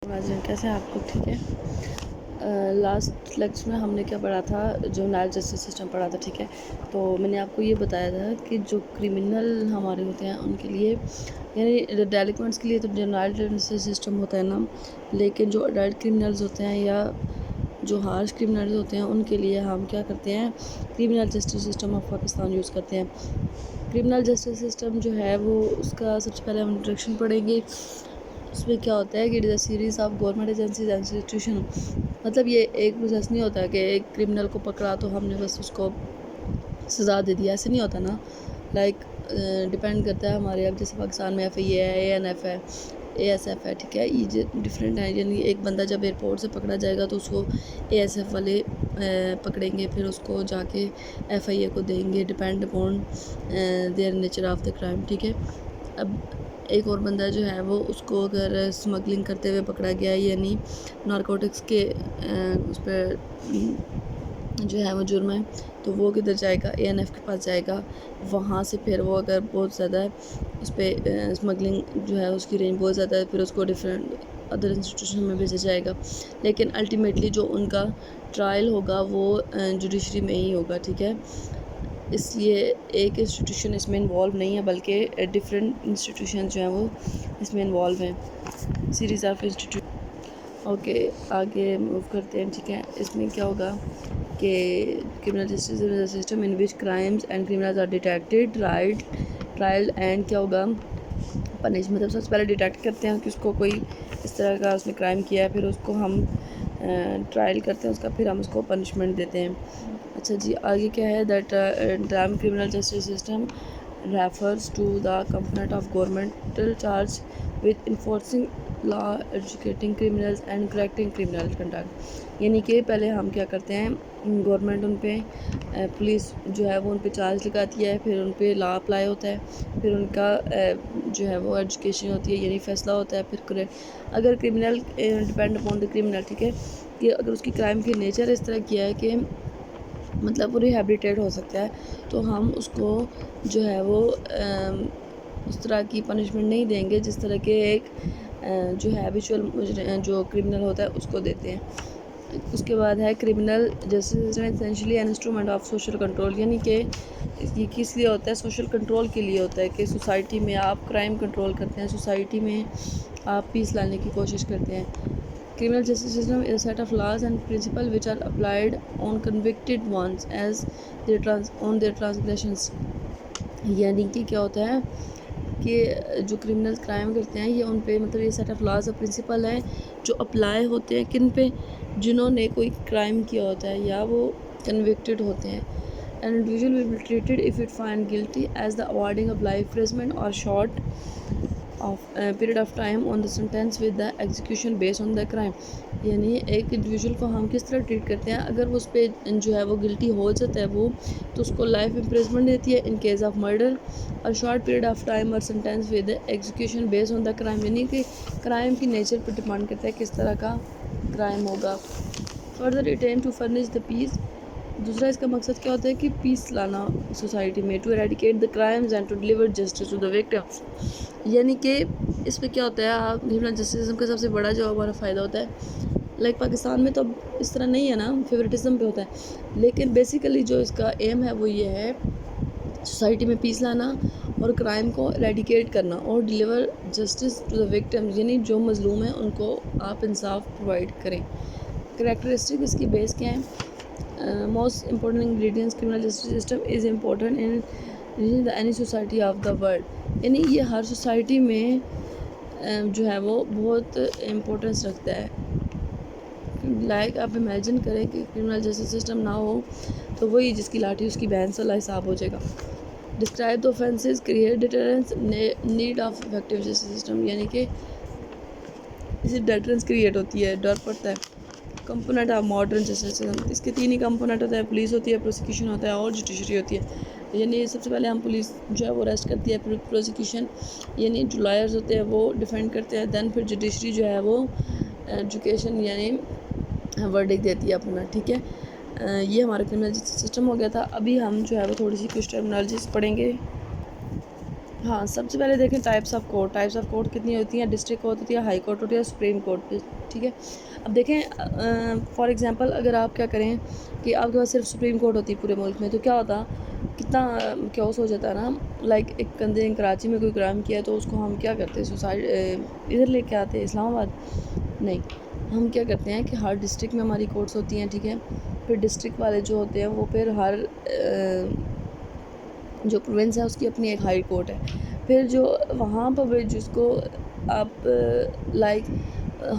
ناظرین کیسے ہیں آپ لوگ؟ ٹھیک ہے. لاسٹ لیکچر میں ہم نے کیا پڑھا تھا؟ جونائل جسٹس سسٹم پڑھا تھا. ٹھیک ہے، تو میں نے آپ کو یہ بتایا تھا کہ جو کرمنل ہمارے ہوتے ہیں ان کے لیے، یعنی ڈیلکوینٹس کے لیے تو جونائل جسٹس سسٹم ہوتا ہے نا، لیکن جو اڈلٹ کرمنلز ہوتے ہیں یا جو ہارش کرمنلز ہوتے ہیں ان کے لیے ہم کیا کرتے ہیں؟ Criminal justice system of Pakistan use کرتے ہیں. کرمنل جسٹس سسٹم جو ہے وہ اس کا سب سے پہلے ہم انٹروڈکشن پڑھیں گے. اس میں کیا ہوتا ہے کہ it is a series of government agencies and institution. مطلب یہ ایک پروسیس نہیں ہوتا کہ ایک کرمنل کو پکڑا تو ہم نے بس اس کو سزا دے دیا، ایسے نہیں ہوتا نا. لائک ڈپینڈ کرتا ہے ہمارے، اب جیسے پاکستان میں ایف آئی اے ہے، اے این ایف ہے، اے ایس ایف ہے. ٹھیک ہے، یہ ڈفرینٹ ہیں. یعنی ایک بندہ جب ایئرپورٹ سے پکڑا جائے گا تو اس کو اے ایس ایف والے پکڑیں گے، پھر اس کو جا کے ایف آئی اے کو دیں گے، depend upon their nature of the crime. ٹھیک ہے، اب ایک اور بندہ جو ہے وہ اس کو اگر اسمگلنگ کرتے ہوئے پکڑا گیا، یعنی نارکوٹکس کے اس پہ جو ہے وہ جرم ہے، تو وہ کدھر جائے گا؟ اے این ایف کے پاس جائے گا. وہاں سے پھر وہ اگر بہت زیادہ اس پہ اسمگلنگ جو ہے اس کی رینج بہت زیادہ ہے، پھر اس کو ڈفرینٹ ادر انسٹیٹیوشن میں بھیجا جائے گا. لیکن الٹیمیٹلی جو ان کا ٹرائل ہوگا وہ جوڈیشری میں ہی ہوگا. ٹھیک ہے، اس لیے ایک انسٹیٹیوشن اس میں انوالو نہیں ہے، بلکہ ڈفرینٹ انسٹیٹیوشن جو ہیں وہ اس میں انوالو ہیں، سیریز آف انسٹیٹیوشن. اوکے، آگے موو کرتے ہیں. ٹھیک ہے، اس میں کیا ہوگا کہ criminal justice system in which crimes and criminals are detected, trial and کیا ہوگا؟ پنش. مطلب سب سے پہلے ڈیٹیکٹ کرتے ہیں کہ اس کو کوئی اس طرح کا اس نے کرائم کیا ہے، پھر اس کو ہم ٹرائل کرتے ہیں اس کا، پھر ہم اس کو پنشمنٹ دیتے ہیں. اچھا جی، آگے کیا ہے؟ That term criminal justice system refers to the component of governmental charge with enforcing law, educating criminals and correcting criminal conduct. یعنی کہ پہلے ہم کیا کرتے ہیں، گورنمنٹ ان پہ پولیس جو ہے وہ ان پہ چارج لگاتی ہے، پھر ان پہ لا اپلائی ہوتا ہے، پھر ان کا جو ہے وہ ایجوکیشن ہوتی ہے، یعنی فیصلہ ہوتا ہے. پھر اگر criminal depend upon the criminal. ٹھیک ہے، کہ اگر اس کی کرائم کی نیچر اس طرح کیا ہے کہ مطلب وہ ریہیبلیٹیٹ ہو سکتا ہے، تو ہم اس کو جو ہے وہ اس طرح کی پنشمنٹ نہیں دیں گے جس طرح کے ایک جو ہیبیچول جو کرمنل ہوتا ہے اس کو دیتے ہیں. اس کے بعد ہے criminal justice system essentially an instrument of social control. یعنی کہ یہ کس لیے ہوتا ہے؟ سوشل کنٹرول کے لیے ہوتا ہے، کہ سوسائٹی میں آپ کرائم کنٹرول کرتے ہیں، سوسائٹی میں آپ پیس لانے کی کوشش کرتے ہیں. Criminal justice system is a set of laws and principles which are applied on convicted ones as on their transgressions. یعنی کہ کیا ہوتا ہے کہ جو کرمنل کرائم کرتے ہیں یہ ان پہ مطلب یہ سیٹ آف لاز اور پرنسپل ہیں جو اپلائی ہوتے ہیں کن پہ؟ جنہوں نے کوئی کرائم کیا ہوتا ہے یا وہ کنوکٹڈ ہوتے ہیں. An individual will be treated if it find guilty as the awarding of life imprisonment or short of period of time on the sentence with the execution based on the crime. یعنی ایک individual کو ہم کس طرح treat کرتے ہیں؟ اگر وہ اس پہ جو ہے وہ گلٹی ہو جاتا ہے وہ، تو اس کو لائف امپریزمنٹ دیتی ہے ان کیس آف مرڈر، اور شارٹ پیریڈ آف ٹائم اور sentence with execution base on the crime. یعنی کہ کرائم کی نیچر پہ ڈپینڈ کرتا ہے کس طرح کا کرائم ہوگا. Further it aim to furnish the peace. دوسرا اس کا مقصد کیا ہوتا ہے کہ پیس لانا سوسائٹی میں. To eradicate the crimes and to deliver justice to the victims. یعنی کہ اس پہ کیا ہوتا ہے، آپ کرمنل جسٹس سسٹم کا سب سے بڑا جو ہمارا فائدہ ہوتا ہے، لائک پاکستان میں تو اب اس طرح نہیں ہے نا، فیوریٹزم پہ ہوتا ہے، لیکن بیسیکلی جو اس کا ایم ہے وہ یہ ہے سوسائٹی میں پیس لانا اور کرائم کو ایریڈیکیٹ کرنا اور deliver justice to the victims. یعنی جو مظلوم ہیں ان کو آپ انصاف پرووائڈ کریں. کریکٹرسٹک اس کی بیس کیا ہے؟ Most important ingredients criminal justice system is important in any society of the world. یعنی یہ ہر سوسائٹی میں جو ہے وہ بہت امپورٹنس رکھتا ہے. لائک آپ امیجن کریں کہ کرمنل جسٹس سسٹم نہ ہو تو وہی جس کی لاٹھی اس کی بہن سے اللہ حساب ہو جائے گا. Describe the offences create deterrence need of effective justice system. یعنی کہ اس سے ڈیٹرنس کریٹ ہوتی ہے، ڈر پڑتا ہے. Component of modern justice system, اس کے تین ہی کمپوننٹ ہوتا ہے، پولیس ہوتی ہے، پروسیکیوشن ہوتا ہے اور جوڈیشری ہوتی ہے. یعنی سب سے پہلے ہم پولیس جو ہے وہ اریسٹ کرتی ہے، پھر پروسیکیوشن یعنی جو لائرز ہوتے ہیں وہ ڈیفینڈ کرتے ہیں، دین پھر جوڈیشری جو ہے وہ ایجوکیشن یعنی ورڈک دیتی ہے اپنا. ٹھیک ہے، یہ ہمارا کرمنل جسٹس سسٹم ہو گیا تھا. ابھی ہم جو ہے وہ تھوڑی سی کچھ ٹرمنالوجیز پڑھیں گے. ہاں سب سے پہلے دیکھیں ٹائپس آف کورٹ کتنی ہوتی ہیں. ڈسٹرکٹ کورٹ ہوتی ہے, ہائی کورٹ ہوتی ہے, سپریم کورٹ پہ, ٹھیک ہے. اب دیکھیں فار ایگزامپل اگر آپ کیا کریں کہ آپ کے پاس صرف سپریم کورٹ ہوتی ہے پورے ملک میں, تو کیا ہوتا, کتنا کیوس ہو جاتا ہے نا. لائک ایک بندے نے کراچی میں کوئی کرائم کیا ہے تو اس کو ہم کیا کرتے ہیں, ادھر لے کے آتے ہیں اسلام آباد. نہیں, ہم کیا کرتے ہیں کہ ہر ڈسٹرکٹ میں ہماری کورٹس ہوتی ہیں, ٹھیک ہے. پھر ڈسٹرکٹ والے جو ہوتے ہیں وہ پھر ہر جو پروونس ہے اس کی اپنی ایک ہائی کورٹ ہے. پھر جو وہاں پر جس کو آپ لائک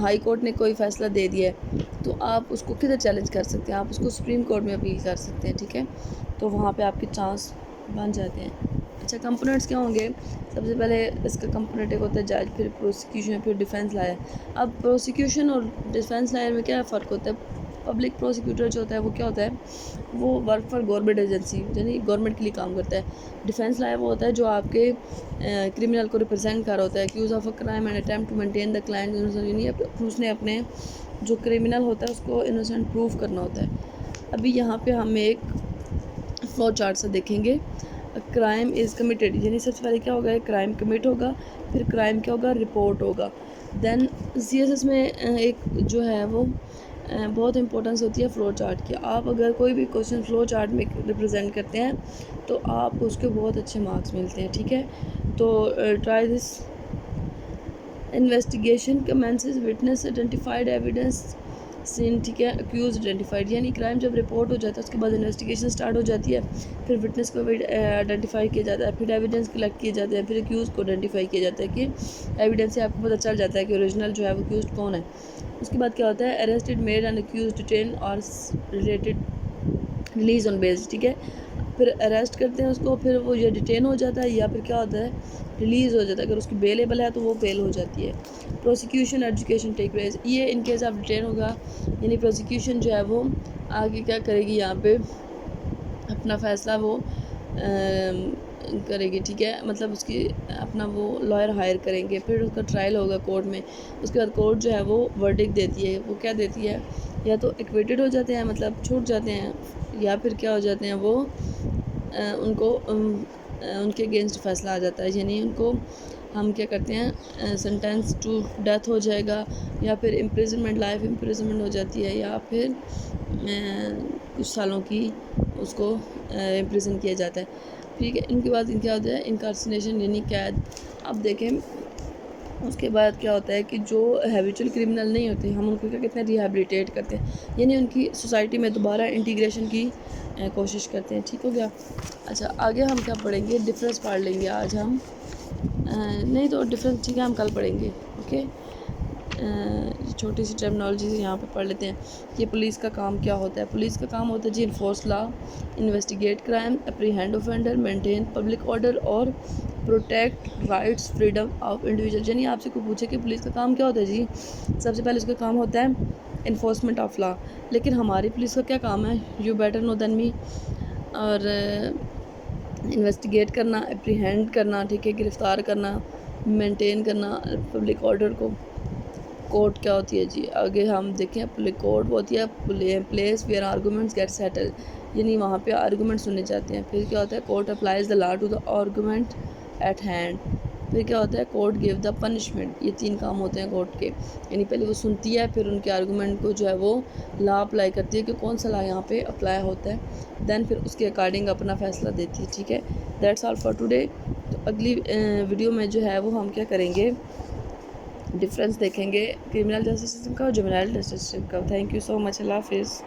ہائی کورٹ نے کوئی فیصلہ دے دیا ہے تو آپ اس کو کدھر چیلنج کر سکتے ہیں, آپ اس کو سپریم کورٹ میں اپیل کر سکتے ہیں, ٹھیک ہے. تو وہاں پہ آپ کے چانس بن جاتے ہیں. اچھا کمپوننٹس کیا ہوں گے, سب سے پہلے اس کا کمپوننٹ ایک ہوتا ہے جج, پھر پروسیکیوشن, پھر ڈیفینس لائر. اب پروسیکیوشن اور ڈیفینس لائر میں کیا فرق ہوتا ہے. پبلک پروسیکیوٹر جو ہوتا ہے وہ کیا ہوتا ہے, وہ ورک فار گورنمنٹ ایجنسی, یعنی گورنمنٹ کے لیے کام کرتا ہے. ڈیفینس لائر وہ ہوتا ہے جو آپ کے کرمنل کو ریپرزینٹ کر رہا ہوتا ہے, accuse of a crime and attempt to maintain the client innocent, یعنی اس نے اپنے جو کرمنل ہوتا ہے اس کو انوسنٹ پروف کرنا ہوتا ہے. ابھی یہاں پہ ہم ایک فلو چارٹ سے دیکھیں گے. کرائم از کمیٹیڈ, یعنی سب سے پہلے کیا ہوگا, کرائم کمٹ ہوگا, پھر کرائم کیا ہوگا, رپورٹ ہوگا. دین سی ایس ایس میں ایک جو ہے وہ بہت امپورٹنس ہوتی ہے فلو چارٹ کی. آپ اگر کوئی بھی کوشچن فلو چارٹ میں ریپرزینٹ کرتے ہیں تو آپ کو اس کے بہت اچھے مارکس ملتے ہیں, ٹھیک ہے. تو try this. Investigation commences, witness identified, evidence seen, ٹھیک ہے, اکیوز آئیڈینٹیفائڈ, یعنی کرائم جب رپورٹ ہو جاتا ہے اس کے بعد انویسٹیگیشن سٹارٹ ہو جاتی ہے. پھر وٹنس کو آئیڈینٹیفائی کیا جاتا ہے, پھر ایویڈنس کلیکٹ کیے جاتے ہیں, پھر اکیوز کو آئیڈینٹیفائی کیا جاتا ہے کہ ایویڈنس سے آپ کو پتہ چل جاتا ہے کہ اوریجنل جو ہے وہ اکیوزڈ کون ہے. اس کے بعد کیا ہوتا ہے, arrested, made and accuse, detain اور ریلیٹڈ, ریلیز آن بیل, ٹھیک ہے. پھر اریسٹ کرتے ہیں اس کو, پھر وہ یہ ڈیٹین ہو جاتا ہے یا پھر کیا ہوتا ہے, ریلیز ہو جاتا ہے. اگر اس کی بیلیبل ہے تو وہ بیل ہو جاتی ہے. پروسیکیوشن ایجوکیشن ٹیک پلیس, یہ ان کیس آف ڈیٹین ہوگا, یعنی پروسیکیوشن جو ہے وہ آگے کیا کرے گی, یہاں پہ اپنا فیصلہ وہ کرے گی, ٹھیک ہے. مطلب اس کی اپنا وہ لائر ہائر کریں گے, پھر اس کا ٹرائل ہوگا کورٹ میں. اس کے بعد کورٹ جو ہے وہ ورڈکٹ دیتی ہے. وہ کیا دیتی ہے, یا تو ایکویٹڈ ہو جاتے ہیں, مطلب چھوٹ جاتے ہیں, یا پھر کیا ہو جاتے ہیں وہ ان کو ان کے اگینسٹ فیصلہ آ جاتا ہے, یعنی ان کو ہم کیا کرتے ہیں, سینٹینس ٹو ڈیتھ ہو جائے گا, یا پھر امپریزنمنٹ, لائف امپریزنمنٹ ہو جاتی ہے, یا پھر کچھ سالوں کی اس کو امپریزن کیا جاتا ہے, ٹھیک ہے. ان کے بعد کیا ہوتا ہے, انکارسینیشن, یعنی قید. اب دیکھیں اس کے بعد کیا ہوتا ہے کہ جو ہیبیچول کرمنل نہیں ہوتے ہم ان کو کیا کہتے ہیں, ریہیبلیٹیٹ کرتے ہیں, یعنی ان کی سوسائٹی میں دوبارہ انٹیگریشن کی کوشش کرتے ہیں, ٹھیک ہو گیا. اچھا آگے ہم کیا پڑھیں گے, ڈفرینس پڑھ لیں گے آج ہم, نہیں تو ڈفرینس ٹھیک ہے ہم کل پڑھیں گے, اوکے. چھوٹی سی ٹرمنالوجی سے یہاں پہ پڑھ لیتے ہیں کہ پولیس کا کام کیا ہوتا ہے. پولیس کا کام ہوتا ہے جی enforce law, investigate crime, apprehend offender, maintain public order اور protect rights freedom of individual. یعنی آپ سے کوئی پوچھے کہ پولیس کا کام کیا ہوتا ہے, جی سب سے پہلے اس کا کام ہوتا ہے انفورسمنٹ آف لا. لیکن ہماری پولیس کا کیا کام ہے, یو بیٹر نو دین می, اور انویسٹیگیٹ کرنا, اپریہینڈ کرنا, ٹھیک ہے, گرفتار کرنا, مینٹین کرنا پبلک آرڈر کو. کورٹ کیا ہوتی ہے جی, آگے ہم دیکھیں پبلک کورٹ وہ ہوتی ہے place where arguments get settle, یعنی وہاں پہ آرگومنٹ سنے جاتے ہیں. پھر کیا ہوتا ہے, court applies the law to the argument at hand. پھر کیا ہوتا ہے, کورٹ گیو دا پنشمنٹ. یہ 3 کام ہوتے ہیں کورٹ کے, یعنی پہلے وہ سنتی ہے, پھر ان کے آرگومنٹ کو جو ہے وہ لا اپلائی کرتی ہے کہ کون سا لا یہاں پہ اپلائی ہوتا ہے, دین پھر اس کے اکارڈنگ اپنا فیصلہ دیتی ہے, ٹھیک ہے. That's all for today. تو اگلی ویڈیو میں جو ہے وہ ہم کیا کریں گے, ڈفرینس دیکھیں گے کرمنل جسٹس سسٹم کا اور جوینائل جسٹس سسٹم کا. تھینک یو سو مچ, اللہ حافظ.